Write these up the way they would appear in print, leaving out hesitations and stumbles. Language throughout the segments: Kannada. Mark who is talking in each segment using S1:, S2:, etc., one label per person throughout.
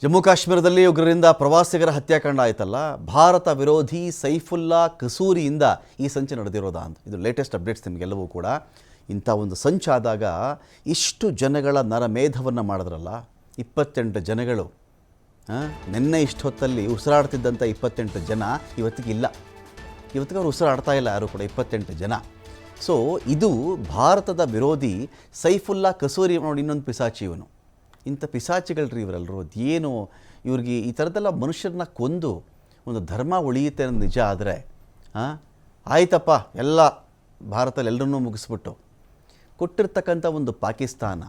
S1: ಜಮ್ಮು ಕಾಶ್ಮೀರದಲ್ಲಿ ಉಗ್ರರಿಂದ ಪ್ರವಾಸಿಗರ ಹತ್ಯಾಕಾಂಡ ಆಯ್ತಲ್ಲ, ಭಾರತ ವಿರೋಧಿ ಸೈಫುಲ್ಲಾ ಕಸೂರಿಯಿಂದ ಈ ಸಂಚು ನಡೆದಿರೋದಾ ಅಂತ. ಇದು ಲೇಟೆಸ್ಟ್ ಅಪ್ಡೇಟ್ಸ್ ನಿಮಗೆಲ್ಲವೂ ಕೂಡ. ಇಂಥ ಒಂದು ಸಂಚಾದಾಗ ಇಷ್ಟು ಜನಗಳ ನರಮೇಧವನ್ನು ಮಾಡಿದ್ರಲ್ಲ, 28 ಜನಗಳು. ನಿನ್ನೆ ಇಷ್ಟು ಹೊತ್ತಲ್ಲಿ ಉಸಿರಾಡ್ತಿದ್ದಂಥ 28 ಜನ ಇವತ್ತಿಗೆ ಅವ್ರು ಉಸಿರಾಡ್ತಾ ಇಲ್ಲ ಯಾರು ಕೂಡ, 28 ಜನ. ಸೊ ಇದು ಭಾರತದ ವಿರೋಧಿ ಸೈಫುಲ್ಲಾ ಕಸೂರಿ ನೋಡಿ, ಇನ್ನೊಂದು ಪಿಸಾಚಿ ಇವನು. ಇಂಥ ಪಿಸಾಚಿಗಳ್ರಿ ಇವರೆಲ್ಲರೂ. ಏನು ಇವ್ರಿಗೆ ಈ ಥರದ್ದೆಲ್ಲ ಮನುಷ್ಯರನ್ನ ಕೊಂದು ಒಂದು ಧರ್ಮ ಉಳಿಯುತ್ತೆ ಅನ್ನೋದು ನಿಜ ಆದರೆ ಆಯ್ತಪ್ಪ, ಎಲ್ಲ ಭಾರತದಲ್ಲಿ ಎಲ್ಲರನ್ನೂ ಮುಗಿಸ್ಬಿಟ್ಟು ಕೊಟ್ಟಿರ್ತಕ್ಕಂಥ ಒಂದು ಪಾಕಿಸ್ತಾನ,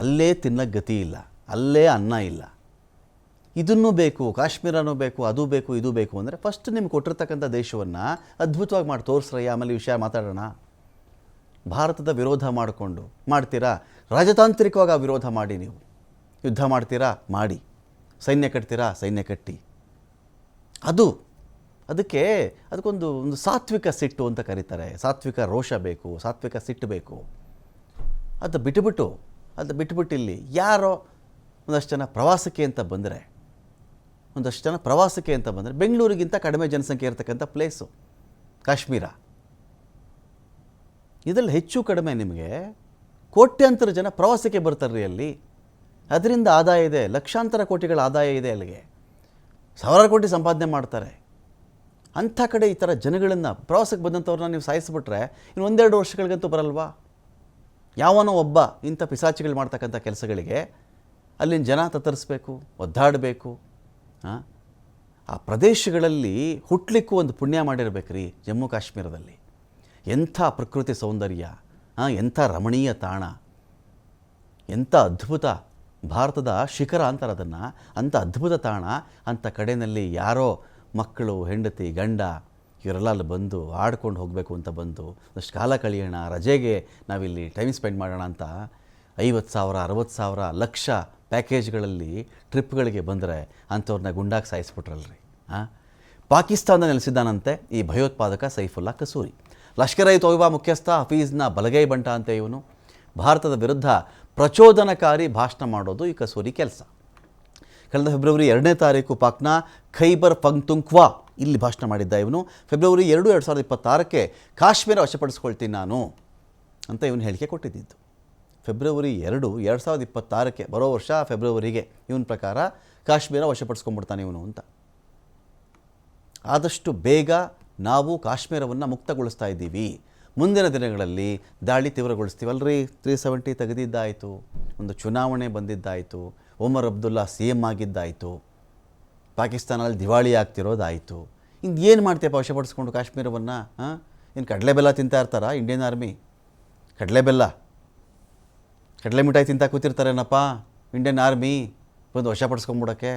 S1: ಅಲ್ಲೇ ತಿನ್ನಕ್ಕೆ ಗತಿ ಇಲ್ಲ, ಅಲ್ಲೇ ಅನ್ನ ಇಲ್ಲ, ಇದನ್ನೂ ಬೇಕು, ಕಾಶ್ಮೀರನೂ ಬೇಕು, ಅದು ಬೇಕು, ಇದು ಬೇಕು ಅಂದರೆ ಫಸ್ಟ್ ನಿಮ್ಗೆ ಕೊಟ್ಟಿರ್ತಕ್ಕಂಥ ದೇಶವನ್ನು ಅದ್ಭುತವಾಗಿ ಮಾಡಿ ತೋರಿಸ್ರಯ್ಯ, ಆಮೇಲೆ ವಿಷಯ ಮಾತಾಡೋಣ. ಭಾರತದ ವಿರೋಧ ಮಾಡಿಕೊಂಡು ಮಾಡ್ತೀರಾ? ರಾಜತಾಂತ್ರಿಕವಾಗಿ ವಿರೋಧ ಮಾಡಿ. ನೀವು ಯುದ್ಧ ಮಾಡ್ತೀರಾ? ಮಾಡಿ. ಸೈನ್ಯ ಕಟ್ತೀರಾ? ಸೈನ್ಯ ಕಟ್ಟಿ. ಅದಕ್ಕೊಂದು ಸಾತ್ವಿಕ ಸಿಟ್ಟು ಅಂತ ಕರೀತಾರೆ. ಸಾತ್ವಿಕ ರೋಷ ಬೇಕು, ಸಾತ್ವಿಕ ಸಿಟ್ಟು ಬೇಕು. ಅದು ಬಿಟ್ಟುಬಿಟ್ಟು ಇಲ್ಲಿ ಯಾರೋ ಒಂದಷ್ಟು ಜನ ಪ್ರವಾಸಕ್ಕೆ ಅಂತ ಬಂದರೆ ಬೆಂಗಳೂರಿಗಿಂತ ಕಡಿಮೆ ಜನಸಂಖ್ಯೆ ಇರತಕ್ಕಂಥ ಪ್ಲೇಸು ಕಾಶ್ಮೀರ. ಇದರಲ್ಲಿ ಹೆಚ್ಚು ಕಡಿಮೆ ನಿಮಗೆ ಕೋಟ್ಯಾಂತರ ಜನ ಪ್ರವಾಸಕ್ಕೆ ಬರ್ತಾರ್ರಿ ಅಲ್ಲಿ. ಅದರಿಂದ ಆದಾಯ ಇದೆ, ಲಕ್ಷಾಂತರ ಕೋಟಿಗಳ ಆದಾಯ ಇದೆ ಅಲ್ಲಿಗೆ, ಸಾವಿರಾರು ಕೋಟಿ ಸಂಪಾದನೆ ಮಾಡ್ತಾರೆ. ಅಂಥ ಕಡೆ ಈ ಥರ ಜನಗಳನ್ನು, ಪ್ರವಾಸಕ್ಕೆ ಬಂದಂಥವ್ರನ್ನ ನೀವು ಸಾಯಿಸಿಬಿಟ್ರೆ ಇನ್ನು 1-2 ವರ್ಷಗಳಿಗಂತೂ ಬರಲ್ವಾ? ಯಾವನೋ ಒಬ್ಬ ಇಂಥ ಪಿಸಾಚಿಗಳು ಮಾಡ್ತಕ್ಕಂಥ ಕೆಲಸಗಳಿಗೆ ಅಲ್ಲಿನ ಜನ ತತ್ತರಿಸ್ಬೇಕು, ಒದ್ದಾಡಬೇಕು. ಆ ಪ್ರದೇಶಗಳಲ್ಲಿ ಹುಟ್ಟಲಿಕ್ಕೂ ಒಂದು ಪುಣ್ಯ ಮಾಡಿರ್ಬೇಕ್ರಿ. ಜಮ್ಮು ಕಾಶ್ಮೀರದಲ್ಲಿ ಎಂಥ ಪ್ರಕೃತಿ ಸೌಂದರ್ಯ, ಎಂಥ ರಮಣೀಯ ತಾಣ, ಎಂಥ ಅದ್ಭುತ, ಭಾರತದ ಶಿಖರ ಅಂತಾರೆ ಅದನ್ನು, ಅಂಥ ಅದ್ಭುತ ತಾಣ. ಅಂಥ ಕಡೆಯಲ್ಲಿ ಯಾರೋ ಮಕ್ಕಳು, ಹೆಂಡತಿ, ಗಂಡ ಇವರೆಲ್ಲ ಅಲ್ಲಿ ಬಂದು ಆಡ್ಕೊಂಡು ಹೋಗಬೇಕು ಅಂತ ಬಂದು ಒಂದಷ್ಟು ಕಾಲ ಕಳೆಯೋಣ, ರಜೆಗೆ ನಾವಿಲ್ಲಿ ಟೈಮ್ ಸ್ಪೆಂಡ್ ಮಾಡೋಣ ಅಂತ 50,000, 60,000, ಲಕ್ಷ ಪ್ಯಾಕೇಜ್ಗಳಲ್ಲಿ ಟ್ರಿಪ್ಗಳಿಗೆ ಬಂದರೆ ಅಂಥವ್ರನ್ನ ಗುಂಡಾಗಿ ಸಾಯಿಸ್ಬಿಟ್ರಲ್ರಿ. ಪಾಕಿಸ್ತಾನ ನೆಲೆಸಿದ್ದಾನಂತೆ ಈ ಭಯೋತ್ಪಾದಕ ಸೈಫುಲ್ಲಾ ಕಸೂರಿ. ಲಷ್ಕರ್-ಇ-ತೊಯ್ಬಾ ಮುಖ್ಯಸ್ಥ ಹಫೀಜ್ನ ಬಲಗೈ ಬಂಟ ಅಂತ ಇವನು. ಭಾರತದ ವಿರುದ್ಧ ಪ್ರಚೋದನಕಾರಿ ಭಾಷಣ ಮಾಡೋದು ಈ ಕಸೂರಿ ಕೆಲಸ. ಕಳೆದ ಫೆಬ್ರವರಿ 2ನೇ ತಾರೀಕು ಪಾಕ್ನ ಖೈಬರ್ ಪಖ್ತೂನ್ಖ್ವಾ ಇಲ್ಲಿ ಭಾಷಣ ಮಾಡಿದ್ದ ಇವನು. ಫೆಬ್ರವರಿ 2, 2026ಕ್ಕೆ ಕಾಶ್ಮೀರ ವಶಪಡಿಸ್ಕೊಳ್ತೀನಿ ನಾನು ಅಂತ ಇವನು ಹೇಳಿಕೆ ಕೊಟ್ಟಿದ್ದು. ಫೆಬ್ರವರಿ 2, 2026ಕ್ಕೆ ಬರೋ ವರ್ಷ ಫೆಬ್ರವರಿಗೆ ಇವನ ಪ್ರಕಾರ ಕಾಶ್ಮೀರ ವಶಪಡಿಸ್ಕೊಂಡ್ಬಿಡ್ತಾನೆ ಇವನು ಅಂತ. ಆದಷ್ಟು ಬೇಗ ನಾವು ಕಾಶ್ಮೀರವನ್ನು ಮುಕ್ತಗೊಳಿಸ್ತಾ ಇದ್ದೀವಿ, ಮುಂದಿನ ದಿನಗಳಲ್ಲಿ ದಾಳಿ ತೀವ್ರಗೊಳಿಸ್ತೀವಲ್ರಿ. 370 ತೆಗೆದಿದ್ದಾಯಿತು, ಒಂದು ಚುನಾವಣೆ ಬಂದಿದ್ದಾಯಿತು, ಒಮರ್ ಅಬ್ದುಲ್ಲಾ CM ಆಗಿದ್ದಾಯಿತು, ಪಾಕಿಸ್ತಾನಲ್ಲಿ ದಿವಾಳಿ ಆಗ್ತಿರೋದಾಯಿತು. ಇನ್ನು ಏನು ಮಾಡ್ತೀಯಪ್ಪ ವಶಪಡಿಸ್ಕೊಂಡು ಕಾಶ್ಮೀರವನ್ನು? ಇನ್ನು ಕಡಲೆಬೆಲ್ಲ ತಿಂತಾ ಇರ್ತಾರ ಇಂಡಿಯನ್ ಆರ್ಮಿ? ಕಡಲೆ ಮಿಠಾಯಿ ತಿಂತಾ ಕೂತಿರ್ತಾರೇನಪ್ಪ ಇಂಡಿಯನ್ ಆರ್ಮಿ ಬಂದು ವಶಪಡಿಸ್ಕೊಂಡ್ಬಿಡೋಕ್ಕೆ?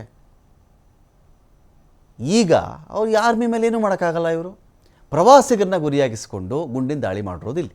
S1: ಈಗ ಅವ್ರು ಆರ್ಮಿ ಮೇಲೆ ಏನೂ ಮಾಡೋಕ್ಕಾಗಲ್ಲ. ಇವರು ಪ್ರವಾಸಿಗರನ್ನ ಗುರಿಯಾಗಿಸ್ಕೊಂಡು ಗುಂಡಿನ ದಾಳಿ ಮಾಡಿರೋದಿಲ್ಲ.